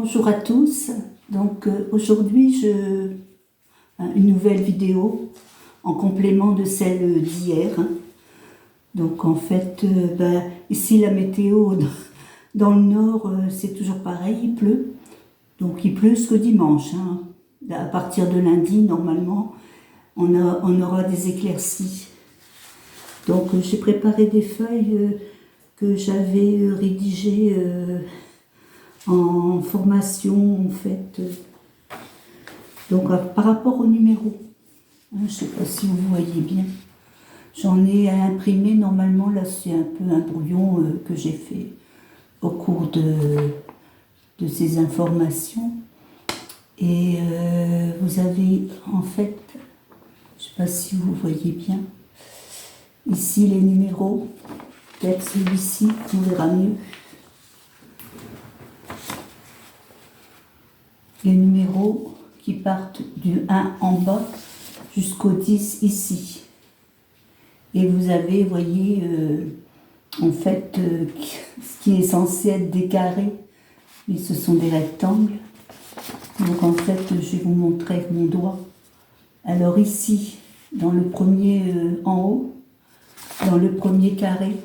Bonjour à tous. Donc aujourd'hui, une nouvelle vidéo en complément de celle d'hier. Donc en fait, ici la météo dans le nord, c'est toujours pareil, il pleut. Donc il pleut jusqu'au dimanche. À partir de lundi, normalement, on aura des éclaircies. Donc j'ai préparé des feuilles que j'avais rédigées en formation en fait. Donc par rapport au numéro, je ne sais pas si vous voyez bien, j'en ai à imprimer normalement, là c'est un peu un brouillon que j'ai fait au cours de ces informations. Et vous avez en fait, je ne sais pas si vous voyez bien, ici les numéros, peut-être celui-ci, on verra mieux. Les numéros qui partent du 1 en bas jusqu'au 10 ici. Et vous avez, voyez, en fait, ce qui est censé être des carrés, mais ce sont des rectangles. Donc en fait, je vais vous montrer avec mon doigt. Alors ici, dans le premier en haut, dans le premier carré,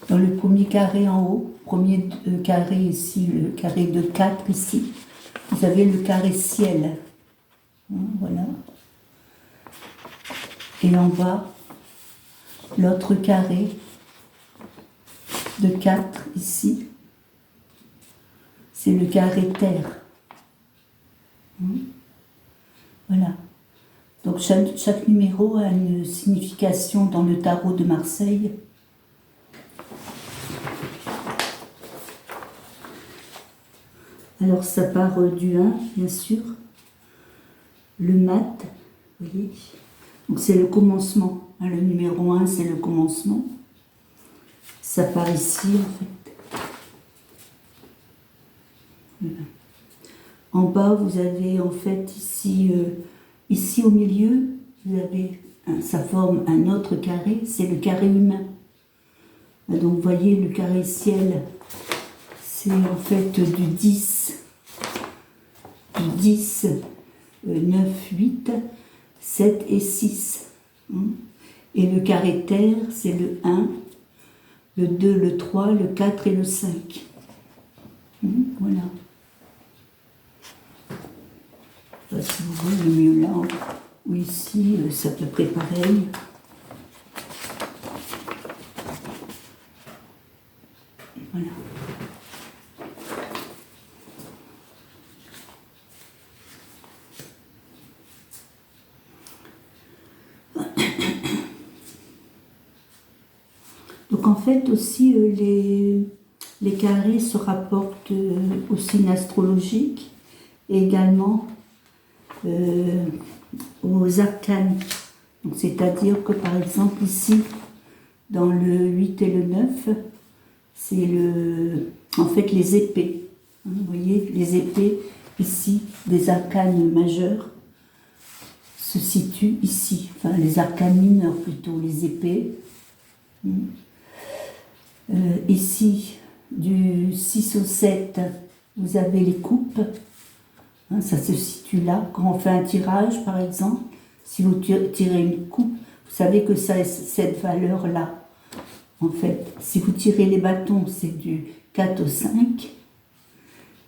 dans le premier carré en haut, premier carré ici, le carré de 4 ici, vous avez le carré ciel. Voilà. Et en bas, l'autre carré de 4 ici, c'est le carré terre. Voilà. Donc chaque numéro a une signification dans le tarot de Marseille. Alors ça part du 1, bien sûr. Le mat, vous voyez. Donc c'est le commencement. Le numéro 1, c'est le commencement. Ça part ici, en fait. Voilà. En bas, vous avez, en fait, ici, ici au milieu, vous avez, ça forme un autre carré, c'est le carré humain. Donc vous voyez, le carré ciel, c'est en fait du 10, 9, 8, 7 et 6. Et le carré terre, c'est le 1, le 2, le 3, le 4 et le 5. Voilà. Je ne sais pas si vous voyez mieux là ou ici, c'est à peu près pareil. Voilà. Donc en fait aussi les carrés se rapportent aux signes astrologiques et également aux arcanes. Donc c'est-à-dire que par exemple ici, dans le 8 et le 9, c'est en fait les épées. Vous voyez, les épées ici, des arcanes majeurs, se situent ici. Enfin, les arcanes mineurs plutôt, les épées. Ici, du 6 au 7, vous avez les coupes. Ça se situe là. Quand on fait un tirage, par exemple, si vous tirez une coupe, vous savez que ça a cette valeur-là. En fait, si vous tirez les bâtons, c'est du 4 au 5.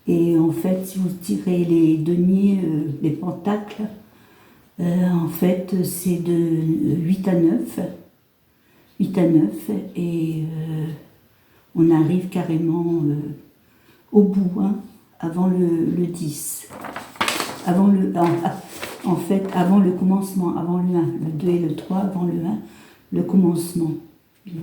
Et en fait, si vous tirez les deniers, les pentacles, en fait, c'est de 8 à 9. 8 à 9. Et on arrive carrément au bout, avant le 10. En fait, avant le commencement, avant le 1. Le 2 et le 3, avant le 1, le commencement. Bien.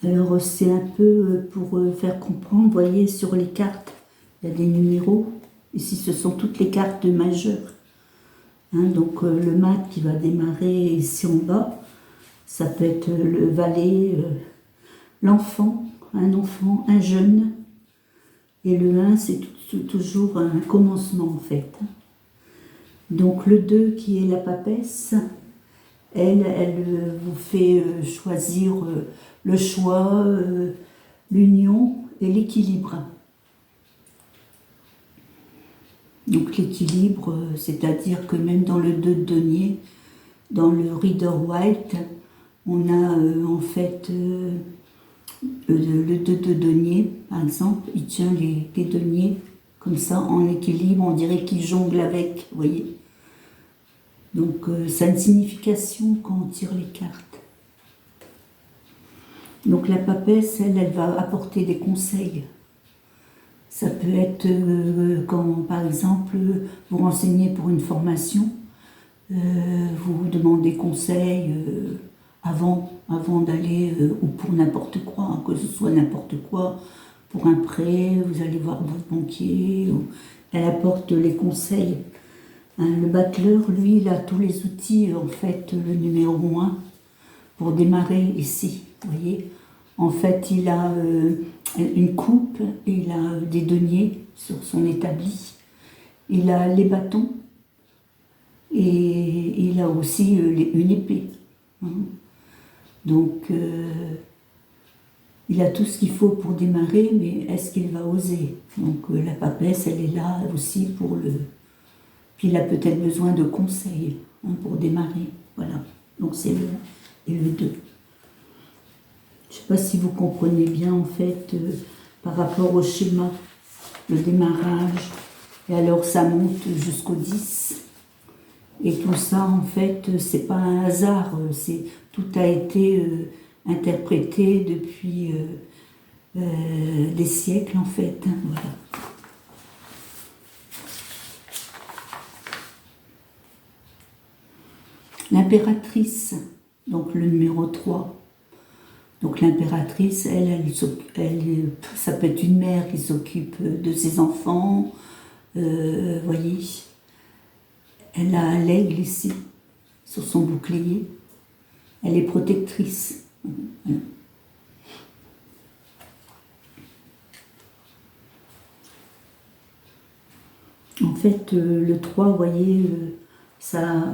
Alors c'est un peu pour faire comprendre, vous voyez sur les cartes, il y a des numéros. Ici ce sont toutes les cartes majeures. Donc le mat qui va démarrer ici en bas, ça peut être le valet, l'enfant, un enfant, un jeune. Et le 1 c'est toujours un commencement en fait. Donc le 2 qui est la papesse, elle vous fait choisir le choix, l'union et l'équilibre. Donc l'équilibre, c'est-à-dire que même dans le 2 de denier, dans le Rider-Waite, on a en fait le 2 de denier, par exemple, il tient les deniers comme ça en équilibre, on dirait qu'il jongle avec, vous voyez. Donc ça a une signification quand on tire les cartes. Donc la papesse, elle va apporter des conseils. Ça peut être quand, par exemple, vous renseignez pour une formation, vous demandez conseil avant d'aller, ou pour n'importe quoi, hein, que ce soit n'importe quoi, pour un prêt, vous allez voir votre banquier, elle apporte les conseils. Hein, le battleur, lui, il a tous les outils, en fait, le numéro 1, pour démarrer ici, vous voyez. En fait, il a une coupe, il a des deniers sur son établi, il a les bâtons, et il a aussi une épée. Hein. Donc, il a tout ce qu'il faut pour démarrer, mais est-ce qu'il va oser? Donc, la papesse, elle est là aussi pour le... Puis il a peut-être besoin de conseils pour démarrer. Voilà. Donc, c'est le 1 et le 2. Je ne sais pas si vous comprenez bien, en fait, par rapport au schéma, le démarrage, et alors ça monte jusqu'au 10. Et tout ça, en fait, c'est pas un hasard, tout a été interprété depuis des siècles, en fait. Hein, voilà. L'impératrice, donc le numéro 3. Donc l'impératrice, ça peut être une mère qui s'occupe de ses enfants, voyez. Elle a l'aigle ici, sur son bouclier. Elle est protectrice. Voilà. En fait, le 3, vous voyez, ça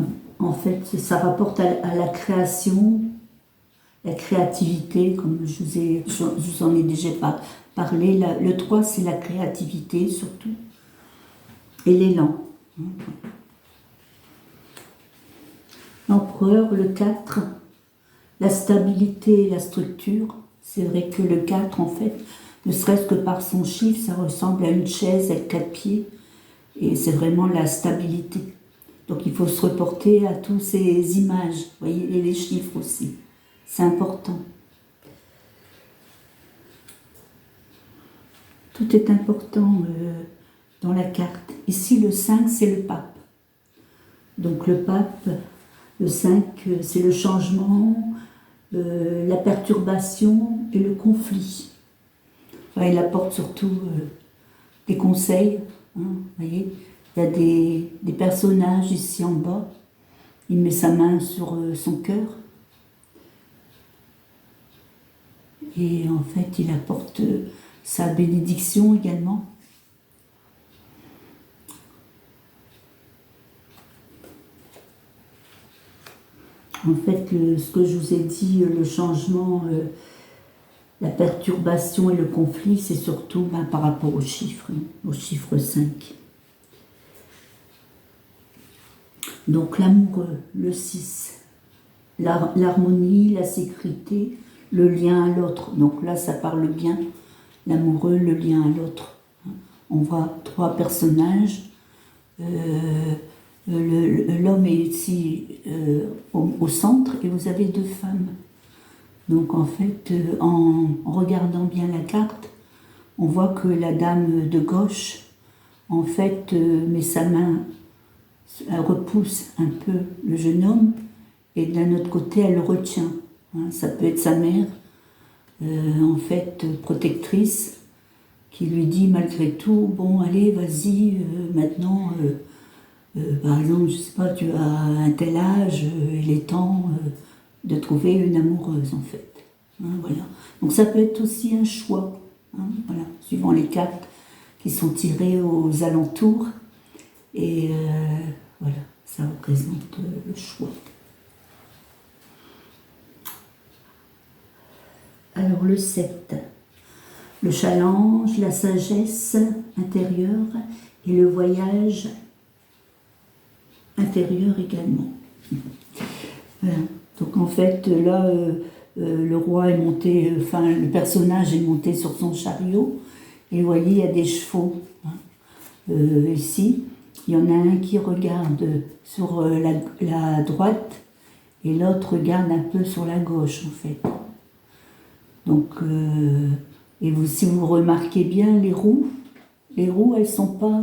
rapporte à la création, la créativité, comme je vous en ai déjà parlé. Le 3, c'est la créativité surtout, et l'élan. L'empereur, le 4, la stabilité et la structure. C'est vrai que le 4, en fait, ne serait-ce que par son chiffre, ça ressemble à une chaise avec 4 pieds. Et c'est vraiment la stabilité. Donc il faut se reporter à toutes ces images, vous voyez, et les chiffres aussi. C'est important. Tout est important dans la carte. Ici, le 5, c'est le pape. Donc le pape, le 5, c'est le changement, la perturbation et le conflit. Enfin, il apporte surtout des conseils. Hein, vous voyez, il y a des personnages ici en bas. Il met sa main sur son cœur. Et en fait, il apporte sa bénédiction également. En fait, ce que je vous ai dit, le changement, la perturbation et le conflit, c'est surtout par rapport au chiffre 5. Donc l'amoureux, le 6, l'harmonie, la sécurité, le lien à l'autre. Donc là, ça parle bien, l'amoureux, le lien à l'autre. On voit 3 personnages. L'homme est ici au centre et vous avez 2 femmes. Donc en fait, en regardant bien la carte, on voit que la dame de gauche, en fait, met sa main, elle repousse un peu le jeune homme, et d'un autre côté, elle le retient. Hein, ça peut être sa mère, en fait, protectrice, qui lui dit malgré tout, bon, allez, vas-y, maintenant, par exemple, je sais pas, tu as un tel âge, il est temps de trouver une amoureuse, en fait. Hein, voilà. Donc ça peut être aussi un choix, hein, voilà, suivant les cartes qui sont tirées aux alentours. Et voilà, ça représente le choix. le 7. Le challenge, la sagesse intérieure et le voyage intérieur également. Voilà. Donc en fait, là, le roi est monté, enfin le personnage est monté sur son chariot, et vous voyez, il y a des chevaux. Ici, il y en a un qui regarde sur la droite, et l'autre regarde un peu sur la gauche, en fait. Donc, si vous remarquez bien, les roues, elles sont pas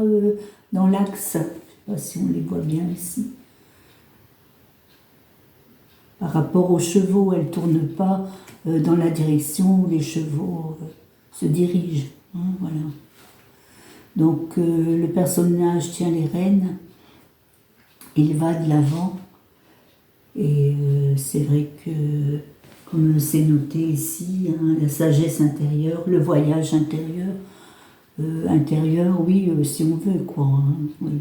dans l'axe. Je ne sais pas si on les voit bien ici. Par rapport aux chevaux, elles ne tournent pas dans la direction où les chevaux se dirigent. Hein, voilà. Donc, le personnage tient les rênes, il va de l'avant, et c'est vrai que, comme c'est noté ici, hein, la sagesse intérieure, le voyage intérieur, oui, si on veut, quoi. Hein, oui.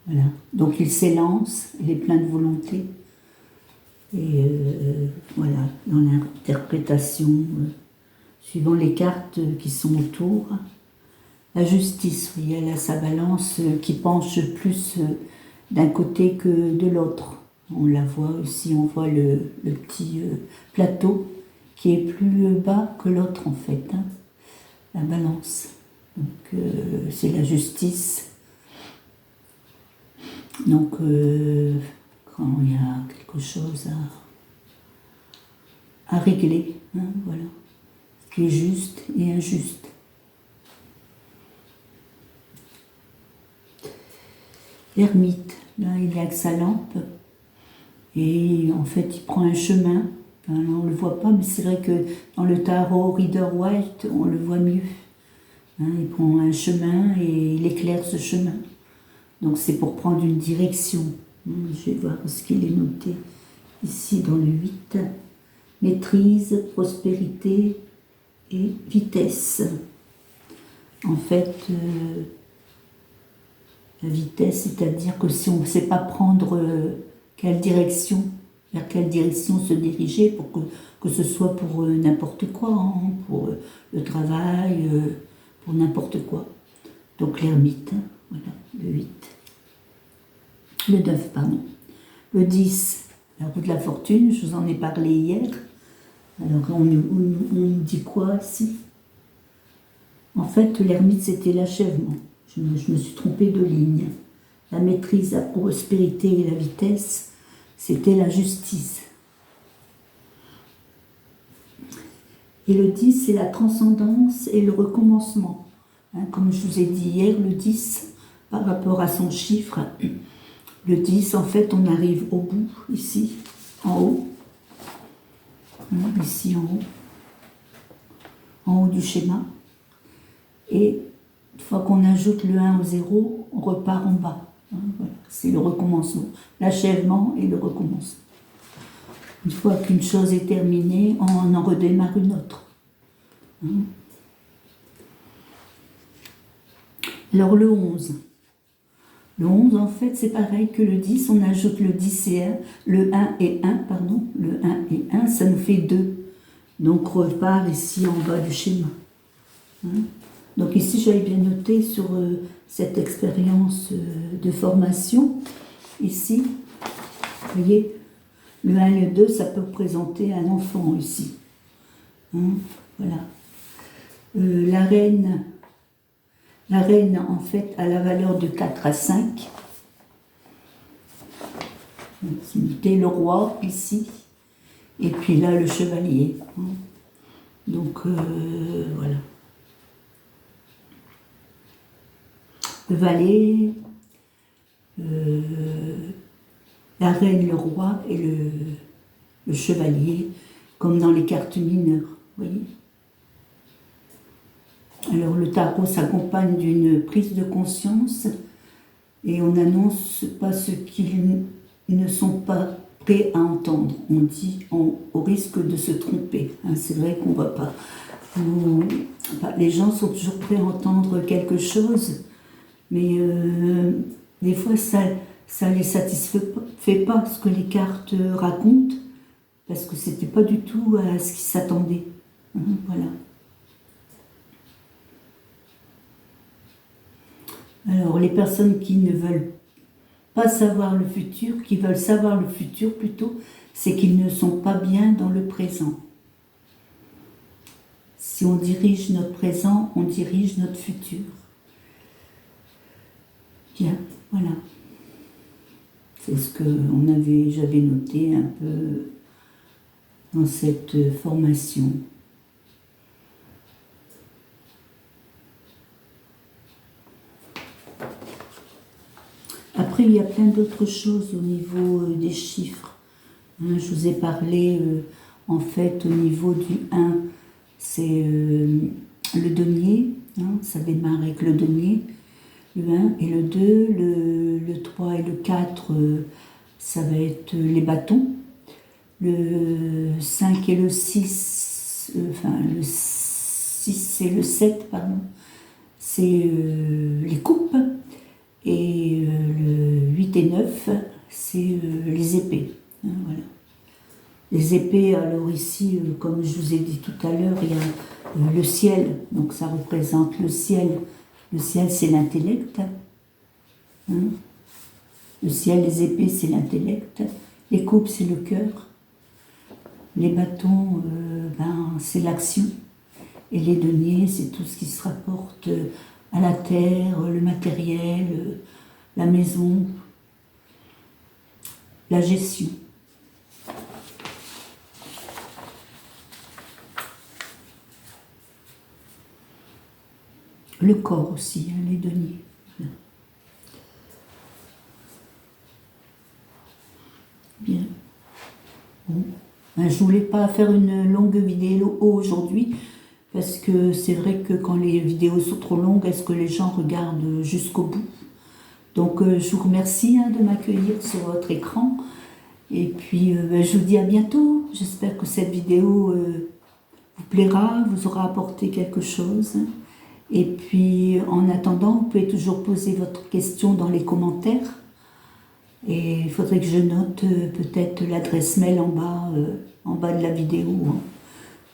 Voilà. Donc, il s'élance, il est plein de volonté. Et voilà, dans l'interprétation, suivant les cartes qui sont autour, la justice, oui, elle a sa balance qui penche plus d'un côté que de l'autre. On la voit ici, on voit le petit plateau qui est plus bas que l'autre en fait, hein, la balance. Donc c'est la justice. Donc quand il y a quelque chose à régler, hein, voilà, ce qui est juste et injuste. L'ermite, là il est avec sa lampe et en fait il prend un chemin. Enfin, là, on ne le voit pas, mais c'est vrai que dans le tarot Rider-Waite on le voit mieux. Hein, il prend un chemin et il éclaire ce chemin. Donc c'est pour prendre une direction. Je vais voir ce qu'il est noté ici dans le 8. Maîtrise, prospérité et vitesse. En fait, la vitesse, c'est-à-dire que si on ne sait pas prendre quelle direction, vers quelle direction se diriger, pour que ce soit pour n'importe quoi, hein, pour le travail, pour n'importe quoi. Donc l'ermite, hein, voilà, le 8. Le 9, pardon. Le 10, la roue de la fortune, je vous en ai parlé hier. Alors on dit quoi ici? En fait, l'ermite, c'était l'achèvement. Je me suis trompée de ligne. La maîtrise, la prospérité et la vitesse, c'était la justice. Et le 10, c'est la transcendance et le recommencement. Hein, comme je vous ai dit hier, le 10, par rapport à son chiffre, le 10, en fait, on arrive au bout, ici, en haut. Ici, en haut du schéma. Et une fois qu'on ajoute le 1 au 0, on repart en bas. Hein, voilà. C'est le recommencement, l'achèvement et le recommencement. Une fois qu'une chose est terminée, on en redémarre une autre. Hein. Alors le 11. Le 11, en fait, c'est pareil que le 10, on ajoute le 10 et 1, le 1 et 1, pardon, le 1 et 1, ça nous fait 2. Donc repart ici en bas du schéma. Hein. Donc ici, j'avais bien noté sur cette expérience de formation. Ici, vous voyez, le 1 et le 2, ça peut représenter un enfant ici. Hein, voilà. La reine, en fait, a la valeur de 4 à 5. C'était le roi ici. Et puis là, le chevalier. Hein. Donc, voilà. Le valet, la reine, le roi et le chevalier, comme dans les cartes mineures, vous voyez. Alors le tarot s'accompagne d'une prise de conscience et on n'annonce pas ce qu'ils ne sont pas prêts à entendre. On dit au risque de se tromper. Hein, c'est vrai qu'on ne va pas. Les gens sont toujours prêts à entendre quelque chose, mais des fois ça ne les satisfait pas ce que les cartes racontent, parce que c'était pas du tout à ce qu'ils s'attendaient. Voilà. Alors, les personnes qui ne veulent pas savoir le futur, qui veulent savoir le futur plutôt, c'est qu'ils ne sont pas bien dans le présent. Si on dirige notre présent, on dirige notre futur. Bien, voilà. C'est ce que j'avais noté un peu dans cette formation. Après, il y a plein d'autres choses au niveau des chiffres. Je vous ai parlé, en fait, au niveau du 1, c'est le denier, ça démarre avec le denier, le 1 et le 2, le 3 et le 4, ça va être les bâtons, le 5 et le 6, enfin le 6 et le 7, pardon, c'est les coupes, et le 8 et 9, c'est les épées. Voilà. Les épées, alors ici, comme je vous ai dit tout à l'heure, il y a le ciel, donc ça représente le ciel. Le ciel, c'est l'intellect. Le ciel, les épées, c'est l'intellect. Les coupes, c'est le cœur. Les bâtons, c'est l'action. Et les deniers, c'est tout ce qui se rapporte à la terre, le matériel, la maison, la gestion. Le corps aussi, les deniers. Bien. Bon. Je ne voulais pas faire une longue vidéo aujourd'hui, parce que c'est vrai que quand les vidéos sont trop longues, est-ce que les gens regardent jusqu'au bout? Donc je vous remercie de m'accueillir sur votre écran. Et puis je vous dis à bientôt. J'espère que cette vidéo vous plaira, vous aura apporté quelque chose. Et puis, en attendant, vous pouvez toujours poser votre question dans les commentaires. Et il faudrait que je note peut-être l'adresse mail en bas de la vidéo.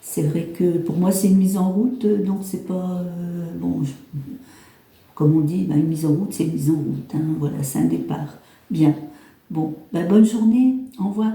C'est vrai que pour moi, c'est une mise en route, donc c'est pas... comme on dit, une mise en route, c'est une mise en route. Voilà, c'est un départ. Bien. Bon, bonne journée. Au revoir.